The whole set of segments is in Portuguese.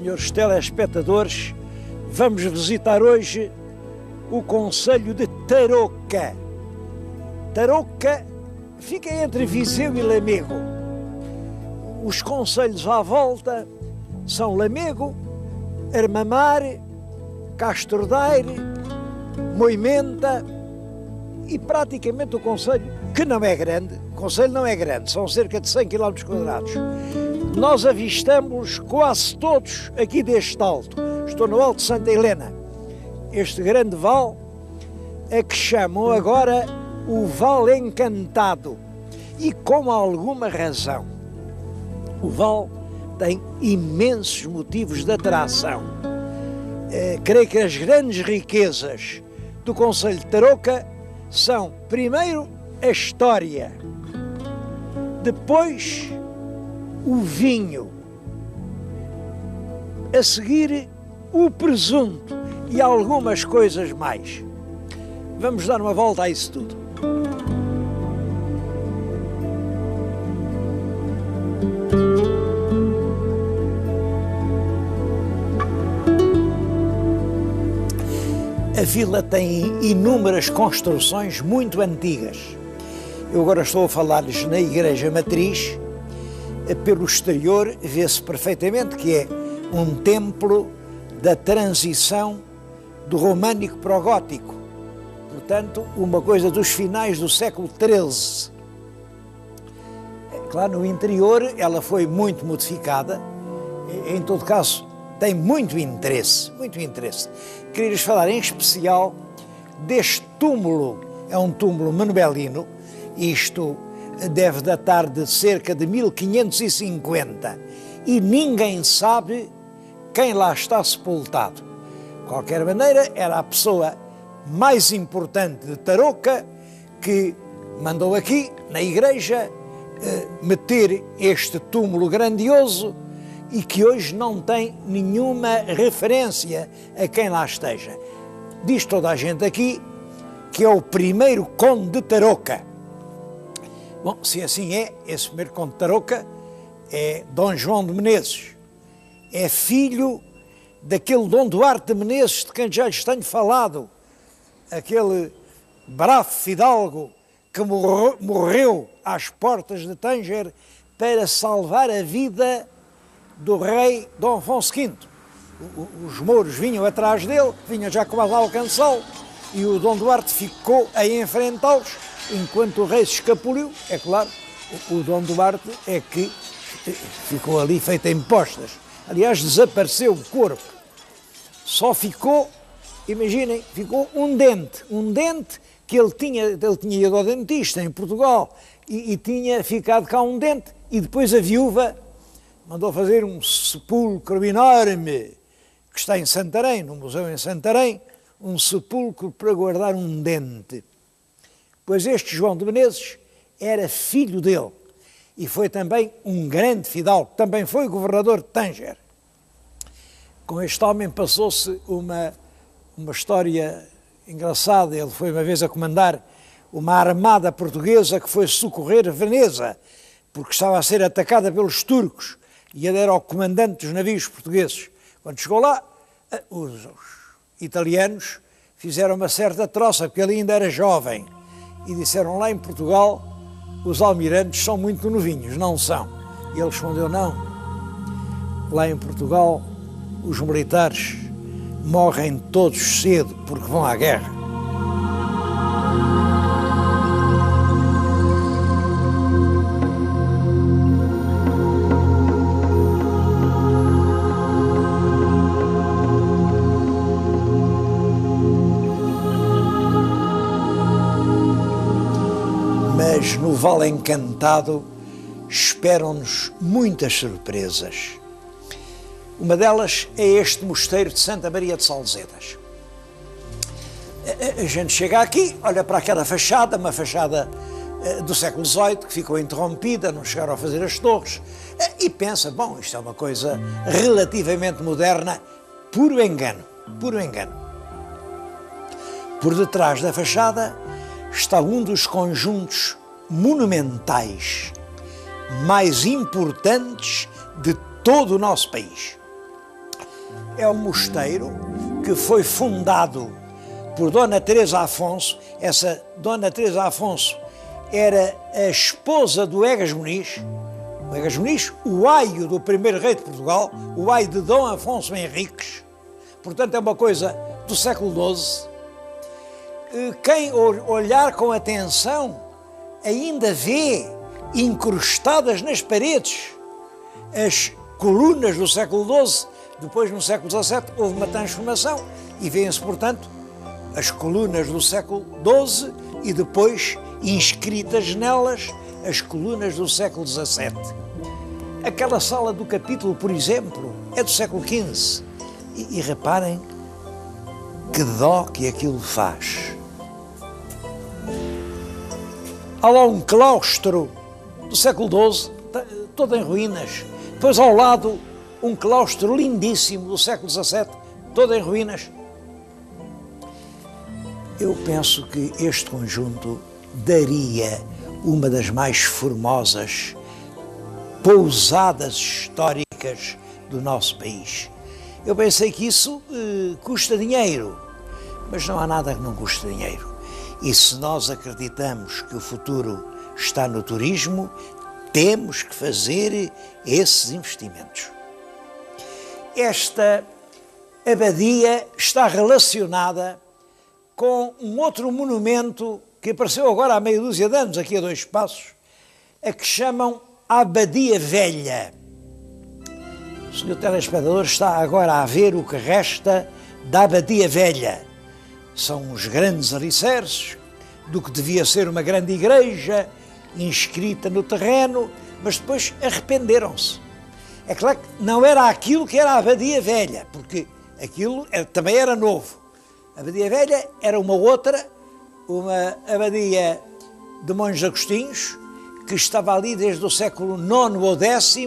senhores telespectadores, vamos visitar hoje o concelho de Tarouca. Tarouca fica entre Viseu e Lamego. Os concelhos à volta são Lamego, Armamar, Castro Daire, Moimenta e praticamente o concelho, que não é grande, o concelho não é grande, são cerca de 100 km². Nós avistamos quase todos aqui deste alto. Estou no Alto de Santa Helena. Este grande vale é que chamam agora o Vale Encantado, e com alguma razão. O vale tem imensos motivos de atração. Creio que as grandes riquezas do concelho de Tarouca são, primeiro, a história, depois o vinho, a seguir o presunto e algumas coisas mais. Vamos dar uma volta a isso tudo. A vila tem inúmeras construções muito antigas. Eu agora estou a falar-lhes na Igreja Matriz. Pelo exterior vê-se perfeitamente que é um templo da transição do românico para o gótico. Portanto, uma coisa dos finais do século XIII. Claro, no interior ela foi muito modificada. Em todo caso, tem muito interesse, muito interesse. Queria-lhes falar em especial deste túmulo. É um túmulo manuelino. Isto deve datar de cerca de 1550 e ninguém sabe quem lá está sepultado. De qualquer maneira, era a pessoa mais importante de Tarouca que mandou aqui, na igreja, meter este túmulo grandioso e que hoje não tem nenhuma referência a quem lá esteja. Diz toda a gente aqui que é o primeiro conde de Tarouca. Bom, se assim é, esse primeiro conde de Tarouca é Dom João de Menezes. É filho daquele Dom Duarte de Menezes de quem já lhes tenho falado, aquele bravo fidalgo que morreu às portas de Tanger para salvar a vida do rei Dom Afonso V. Os mouros vinham atrás dele, vinham já quase a alcançá-lo, e o Dom Duarte ficou a enfrentá-los, enquanto o rei se escapuliu. É claro, o Dom Duarte é que ficou ali feito em postas. Aliás, desapareceu o corpo. Só ficou, imaginem, ficou um dente que ele tinha ido ao dentista em Portugal e tinha ficado cá um dente, e depois a viúva mandou fazer um sepulcro enorme que está em Santarém, no museu em Santarém, um sepulcro para guardar um dente. Pois este João de Menezes era filho dele e foi também um grande fidalgo, também foi governador de Tanger. Com este homem passou-se uma história engraçada. Ele foi uma vez a comandar uma armada portuguesa que foi socorrer Veneza, porque estava a ser atacada pelos turcos, e ele era o comandante dos navios portugueses. Quando chegou lá, os italianos fizeram uma certa troça, porque ele ainda era jovem, e disseram: lá em Portugal os almirantes são muito novinhos, não são? E ele respondeu: não, lá em Portugal os militares morrem todos cedo porque vão à guerra. Mas no Vale Encantado esperam-nos muitas surpresas. Uma delas é este mosteiro de Santa Maria de Salzedas. A gente chega aqui, olha para aquela fachada, uma fachada do século XVIII, que ficou interrompida, não chegaram a fazer as torres, e pensa: bom, isto é uma coisa relativamente moderna. Puro engano, puro engano. Por detrás da fachada está um dos conjuntos monumentais mais importantes de todo o nosso país. é um mosteiro que foi fundado por Dona Teresa Afonso. Essa Dona Teresa Afonso era a esposa do Egas Muniz. O Egas Muniz, o aio do primeiro rei de Portugal, o aio de Dom Afonso Henriques. Portanto, é uma coisa do século XII. Quem olhar com atenção ainda vê incrustadas nas paredes as colunas do século XII. Depois, no século XVII, houve uma transformação e vêem-se, portanto, as colunas do século XII e depois, inscritas nelas, as colunas do século XVII. Aquela sala do capítulo, por exemplo, é do século XV. E reparem que dó que aquilo faz. Há lá um claustro do século XII, todo em ruínas. Depois, ao lado, um claustro lindíssimo do século XVII, todo em ruínas. Eu penso que este conjunto daria uma das mais formosas pousadas históricas do nosso país. Eu pensei que isso custa dinheiro, mas não há nada que não custe dinheiro. E se nós acreditamos que o futuro está no turismo, temos que fazer esses investimentos. Esta abadia está relacionada com um outro monumento que apareceu agora há meia dúzia de anos, aqui a 2 passos, a que chamam Abadia Velha. O senhor telespectador está agora a ver o que resta da Abadia Velha. São os grandes alicerces do que devia ser uma grande igreja, inscrita no terreno, mas depois arrependeram-se. É claro que não era aquilo que era a Abadia Velha, porque aquilo também era novo. A Abadia Velha era uma outra, uma abadia de monges agostinhos, que estava ali desde o século IX ou X,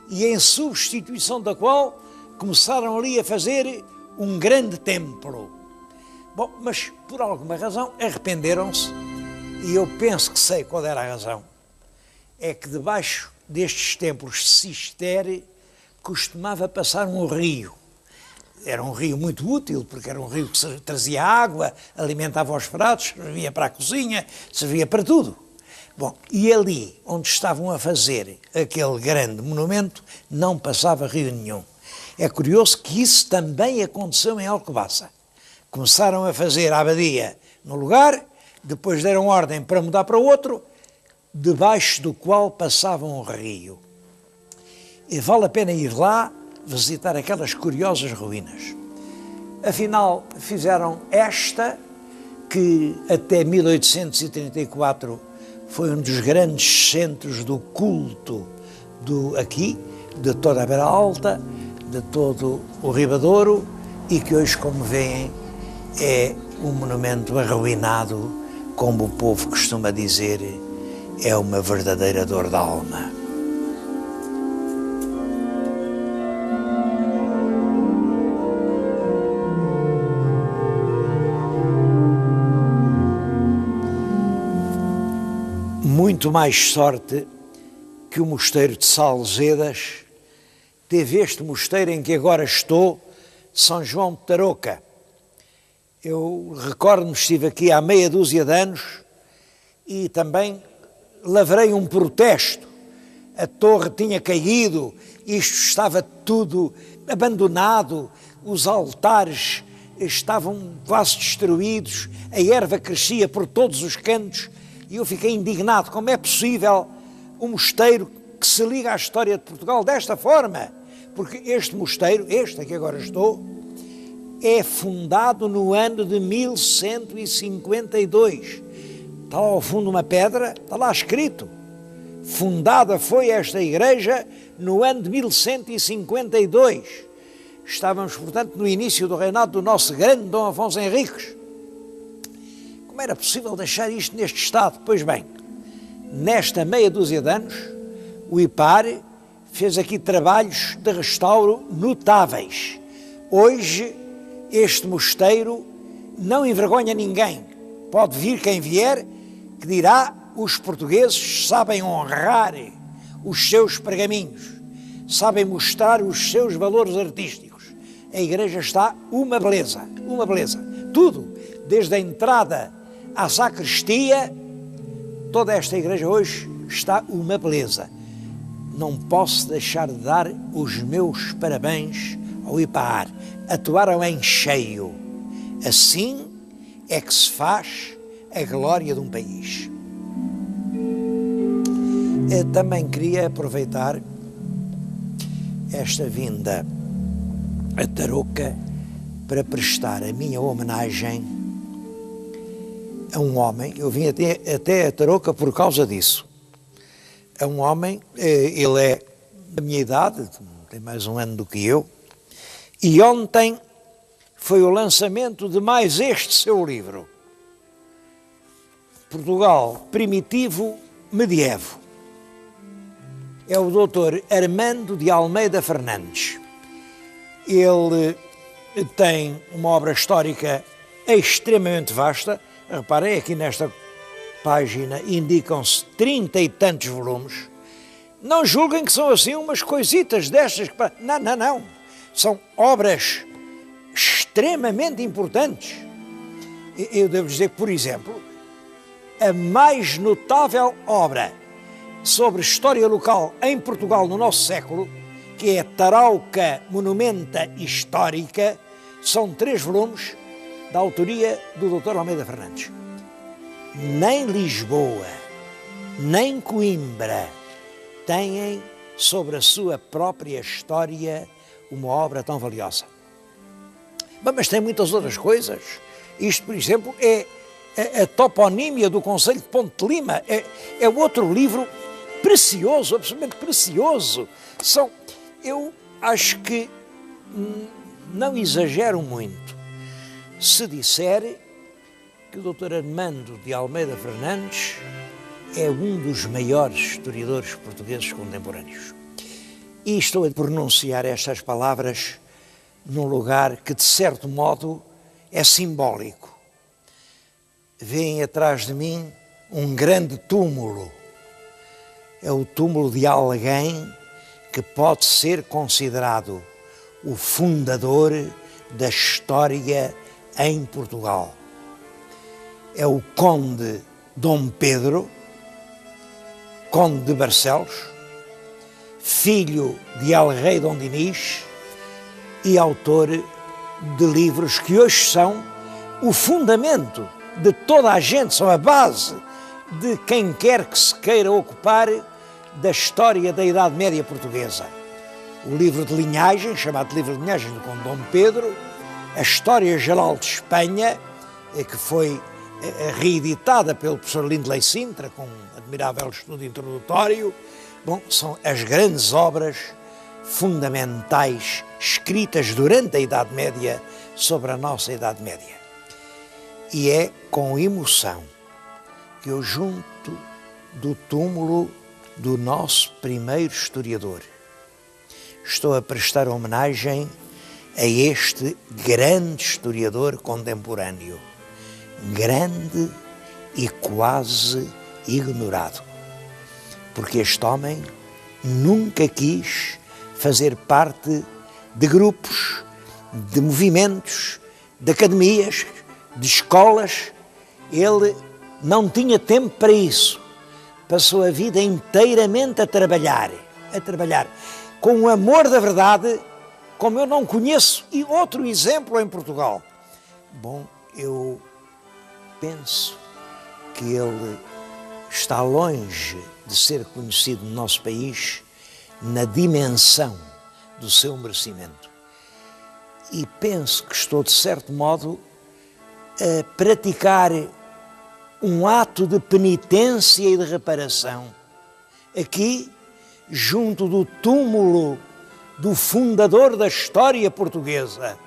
e em substituição da qual começaram ali a fazer um grande templo. Bom, mas por alguma razão arrependeram-se, e eu penso que sei qual era a razão. É que debaixo destes templos de Cister costumava passar um rio. Era um rio muito útil, porque era um rio que trazia água, alimentava os pratos, servia para a cozinha, servia para tudo. Bom, e ali onde estavam a fazer aquele grande monumento, não passava rio nenhum. É curioso que isso também aconteceu em Alcobaça. Começaram a fazer a abadia no lugar, depois deram ordem para mudar para outro, debaixo do qual passava um rio. E vale a pena ir lá visitar aquelas curiosas ruínas. Afinal, fizeram esta, que até 1834 foi um dos grandes centros do culto aqui, de toda a Beira Alta, de todo o Ribadouro, e que hoje, como veem, é um monumento arruinado, como o povo costuma dizer, é uma verdadeira dor da alma. Muito mais sorte que o mosteiro de Salzedas teve este mosteiro em que agora estou, de São João de Tarouca. Eu recordo-me, estive aqui há meia dúzia de anos e também lavrei um protesto. A torre tinha caído, isto estava tudo abandonado, os altares estavam quase destruídos, a erva crescia por todos os cantos. E eu fiquei indignado, como é possível um mosteiro que se liga à história de Portugal desta forma? Porque este mosteiro, este a que agora estou, é fundado no ano de 1152. Está lá ao fundo uma pedra, está lá escrito. Fundada foi esta igreja no ano de 1152. Estávamos, portanto, no início do reinado do nosso grande Dom Afonso Henriques. Como era possível deixar isto neste estado? Pois bem, nesta meia dúzia de anos, o IPAR fez aqui trabalhos de restauro notáveis. Hoje, este mosteiro não envergonha ninguém. Pode vir quem vier, que dirá: os portugueses sabem honrar os seus pergaminhos, sabem mostrar os seus valores artísticos. a igreja está uma beleza, uma beleza. Tudo, desde a entrada à sacristia, toda esta igreja hoje está uma beleza. Não posso deixar de dar os meus parabéns ao IPAAR. Atuaram em cheio. Assim é que se faz a glória de um país. Eu também queria aproveitar esta vinda a Tarouca para prestar a minha homenagem a um homem. Eu vim até a Tarouca por causa disso. É um homem, ele é da minha idade, tem mais um ano do que eu, e ontem foi o lançamento de mais este seu livro, Portugal Primitivo Medievo. É o Dr. Armando de Almeida Fernandes. Ele tem uma obra histórica extremamente vasta. Reparem, aqui nesta página indicam-se 30 e tantos volumes. Não julguem que são assim umas coisitas destas. Não, não, não. São obras extremamente importantes. Eu devo dizer que, por exemplo, a mais notável obra sobre história local em Portugal no nosso século, que é Tarouca Monumenta Histórica, são 3 volumes da autoria do Dr. Almeida Fernandes. Nem Lisboa, nem Coimbra têm sobre a sua própria história uma obra tão valiosa. Mas tem muitas outras coisas. Isto, por exemplo, é a toponímia do Concelho de Ponte de Lima. É outro livro precioso, absolutamente precioso. Eu acho que não exagero muito se disser que o Dr. Armando de Almeida Fernandes é um dos maiores historiadores portugueses contemporâneos. E estou a pronunciar estas palavras num lugar que, de certo modo, é simbólico. Vêem atrás de mim um grande túmulo. É o túmulo de alguém que pode ser considerado o fundador da história em Portugal. É o Conde Dom Pedro, Conde de Barcelos, filho de El-Rei Dom Dinis e autor de livros que hoje são o fundamento de toda a gente, são a base de quem quer que se queira ocupar da história da Idade Média portuguesa. O livro de linhagem, chamado Livro de Linhagem do Conde Dom Pedro, a História Geral de Espanha, que foi reeditada pelo professor Lindley Sintra, com um admirável estudo introdutório. Bom, são as grandes obras fundamentais escritas durante a Idade Média sobre a nossa Idade Média. E é com emoção que eu, junto do túmulo do nosso primeiro historiador, estou a prestar homenagem a este grande historiador contemporâneo, grande e quase ignorado, porque este homem nunca quis fazer parte de grupos, de movimentos, de academias, de escolas. Ele não tinha tempo para isso. Passou a vida inteiramente a trabalhar com o amor da verdade, como eu não conheço e outro exemplo em Portugal. Bom, eu penso que ele está longe de ser conhecido no nosso país na dimensão do seu merecimento. E penso que estou, de certo modo, a praticar um ato de penitência e de reparação aqui, junto do túmulo do fundador da história portuguesa,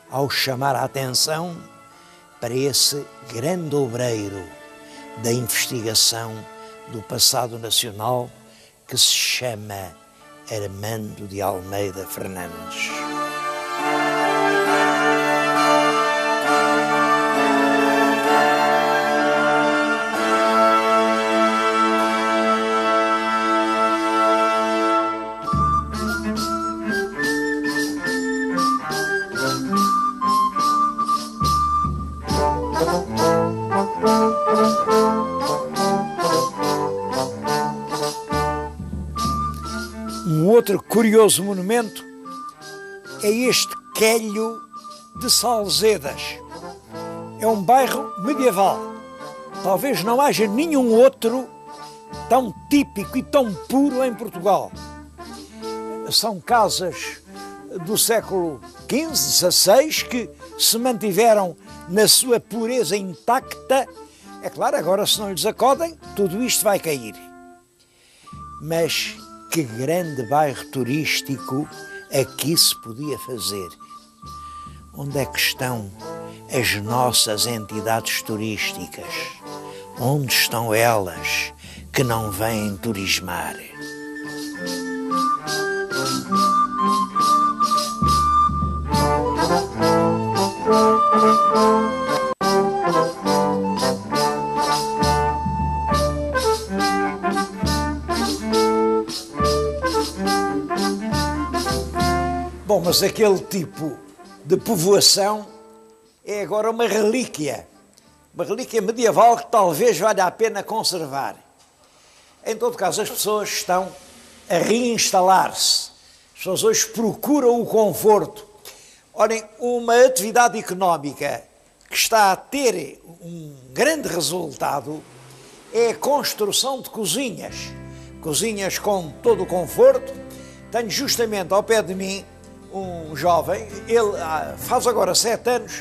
ao chamar a atenção para esse grande obreiro da investigação do passado nacional que se chama Armando de Almeida Fernandes. curioso monumento é este Quelho de Salzedas. É um bairro medieval. Talvez não haja nenhum outro tão típico e tão puro em Portugal. São casas do século XV, XVI, que se mantiveram na sua pureza intacta. É claro, agora se não lhes acodem, tudo isto vai cair. Mas que grande bairro turístico aqui se podia fazer. Onde é que estão as nossas entidades turísticas? Onde estão elas que não vêm turismar? Bom, mas aquele tipo de povoação é agora uma relíquia medieval que talvez valha a pena conservar. Em todo caso, as pessoas estão a reinstalar-se. As pessoas hoje procuram o conforto. Olhem, uma atividade económica que está a ter um grande resultado é a construção de cozinhas. Cozinhas com todo o conforto. Tenho justamente ao pé de mim um jovem, ele faz agora 7 anos,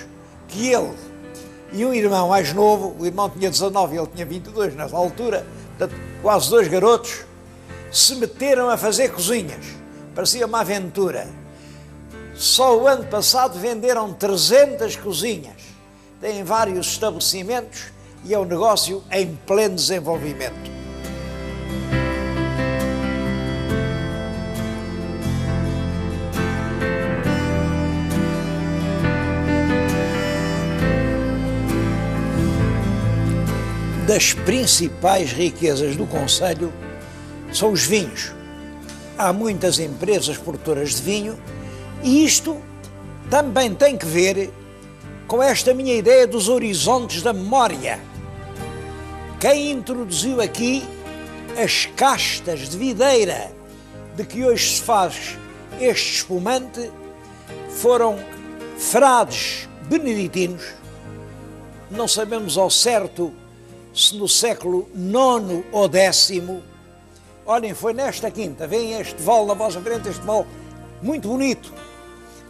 que ele e um irmão mais novo, o irmão tinha 19 e ele tinha 22 nessa altura, portanto, quase 2 garotos, se meteram a fazer cozinhas. Parecia uma aventura. Só o ano passado venderam 300 cozinhas. Têm vários estabelecimentos e é um negócio em pleno desenvolvimento. Das principais riquezas do concelho são os vinhos. Há muitas empresas produtoras de vinho e isto também tem que ver com esta minha ideia dos horizontes da memória. Quem introduziu aqui as castas de videira de que hoje se faz este espumante foram frades beneditinos. Não sabemos ao certo se no século IX ou X. Olhem, foi nesta quinta, veem este vale na vossa frente, este vale muito bonito.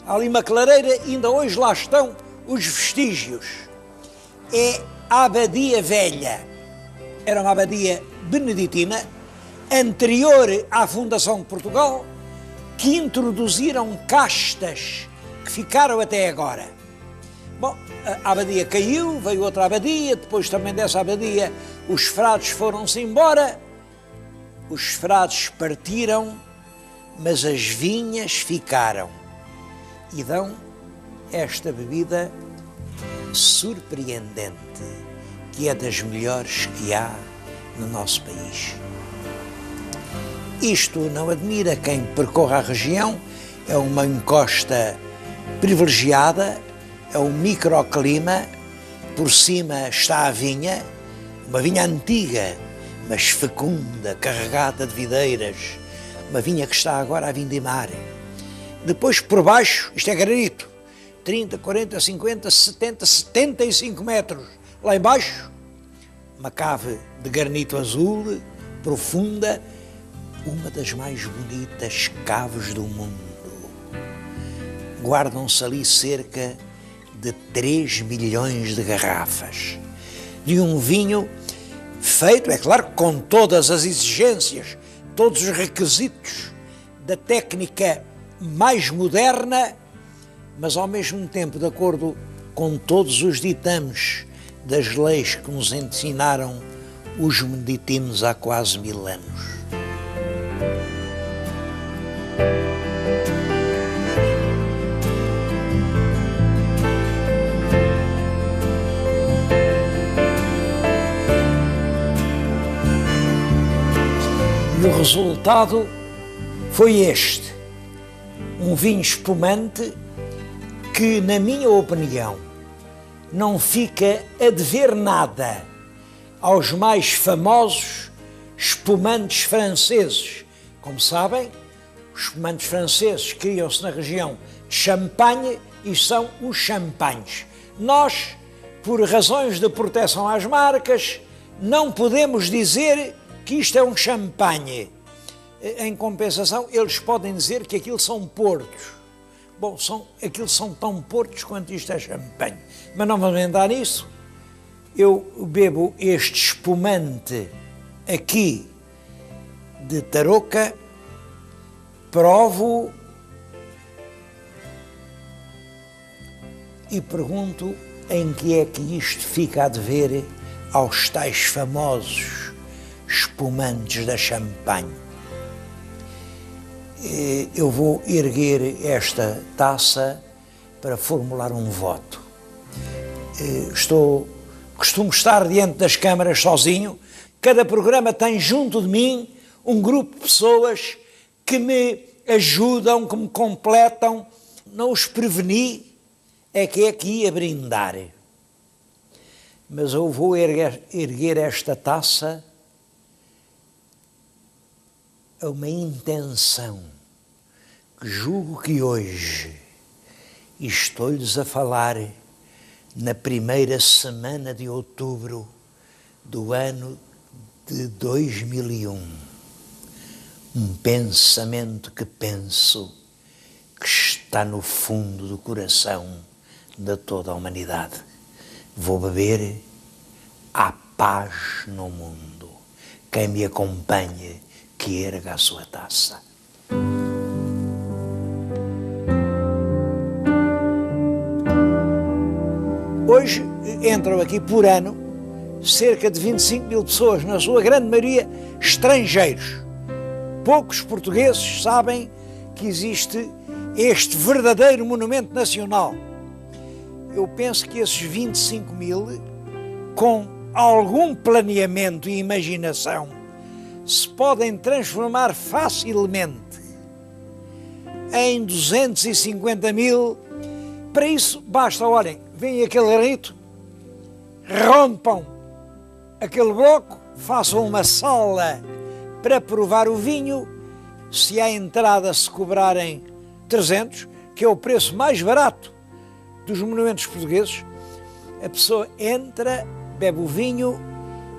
Há ali uma clareira, ainda hoje lá estão os vestígios. É a Abadia Velha. Era uma abadia beneditina, anterior à fundação de Portugal, que introduziram castas que ficaram até agora. Bom, a abadia caiu, veio outra abadia, depois também dessa abadia os frades foram-se embora, os frades partiram, mas as vinhas ficaram e dão esta bebida surpreendente, que é das melhores que há no nosso país. Isto não admira quem percorra a região, é uma encosta privilegiada, é um microclima, por cima está a vinha, uma vinha antiga, mas fecunda, carregada de videiras, uma vinha que está agora a vindimar. Depois por baixo, isto é granito, 30, 40, 50, 70, 75 metros. Lá embaixo, uma cave de granito azul, profunda, uma das mais bonitas caves do mundo. Guardam-se ali cerca de 3 milhões de garrafas de um vinho feito, é claro, com todas as exigências, todos os requisitos da técnica mais moderna, mas ao mesmo tempo de acordo com todos os ditames das leis que nos ensinaram os beneditinos há quase 1000 anos. E o resultado foi este, um vinho espumante que, na minha opinião, não fica a dever nada aos mais famosos espumantes franceses. Como sabem, o Os espumantes franceses criam-se na região de Champagne e são os champanhes. Nós, por razões de proteção às marcas, não podemos dizer que isto é um champanhe. Em compensação, eles podem dizer que aquilo são portos. Bom, aquilo são tão portos quanto isto é champanhe. Mas não vamos entrar nisso. Eu bebo este espumante aqui de Tarouca, provo e pergunto em que é que isto fica a dever aos tais famosos espumantes da Champagne. Eu vou erguer esta taça para formular um voto. Costumo estar diante das câmaras sozinho. Cada programa tem junto de mim um grupo de pessoas que me ajudam, que me completam. Não os preveni, é que ia brindar. Mas eu vou erguer esta taça a uma intenção que julgo que hoje, e estou-lhes a falar na primeira semana de outubro do ano de 2001, um pensamento que penso que está no fundo do coração de toda a humanidade. Vou beber à paz no mundo. Quem me acompanhe, que erga a sua taça. Hoje entram aqui por ano cerca de 25 mil pessoas, na sua grande maioria estrangeiros. Poucos portugueses sabem que existe este verdadeiro monumento nacional. Eu penso que esses 25 mil, com algum planeamento e imaginação, se podem transformar facilmente em 250 mil. Para isso basta, olhem, vem aquele rito, rompam aquele bloco, façam uma sala para provar o vinho. Se à entrada se cobrarem 300, que é o preço mais barato dos monumentos portugueses, a pessoa entra, bebe o vinho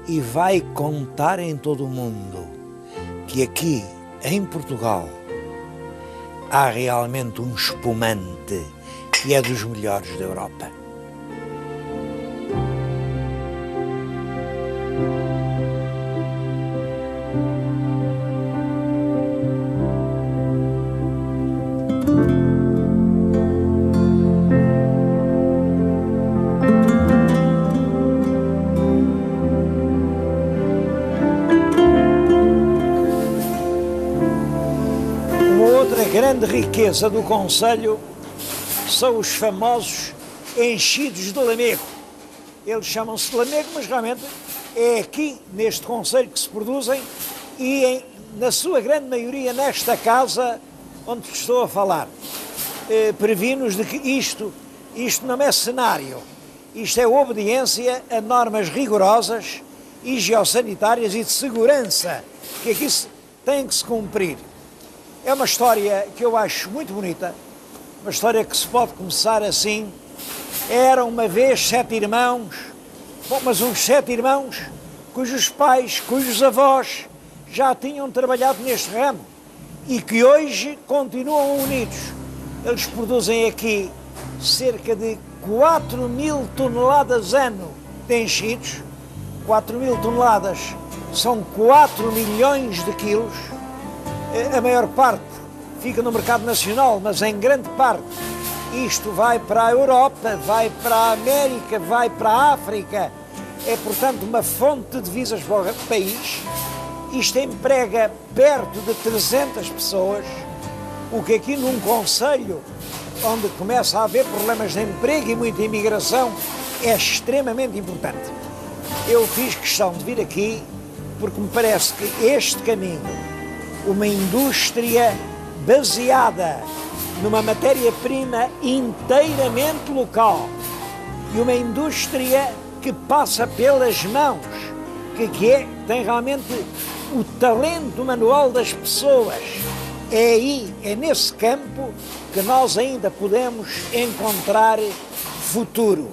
e vai contar em todo o mundo que aqui, em Portugal, há realmente um espumante que é dos melhores da Europa. Grande riqueza do concelho são os famosos enchidos de lamego. Eles chamam-se de lamego, mas realmente é aqui, neste concelho, que se produzem e, na sua grande maioria, nesta casa onde estou a falar. Previno-nos de que isto não é cenário, isto é obediência a normas rigorosas, higiosanitárias e de segurança, que aqui têm que se cumprir. É uma história que eu acho muito bonita, uma história que se pode começar assim. Eram uma vez 7 irmãos, mas uns 7 irmãos cujos pais, cujos avós já tinham trabalhado neste ramo e que hoje continuam unidos. Eles produzem aqui cerca de 4.000 toneladas ano de enchidos. 4.000 toneladas são 4 milhões de quilos. A maior parte fica no mercado nacional, mas em grande parte isto vai para a Europa, vai para a América, vai para a África. É, portanto, uma fonte de divisas para o país. Isto emprega perto de 300 pessoas, o que aqui num concelho onde começa a haver problemas de emprego e muita imigração é extremamente importante. Eu fiz questão de vir aqui porque me parece que este caminho, uma indústria baseada numa matéria-prima inteiramente local e uma indústria que passa pelas mãos, que tem realmente o talento manual das pessoas É aí, é nesse campo que nós ainda podemos encontrar futuro.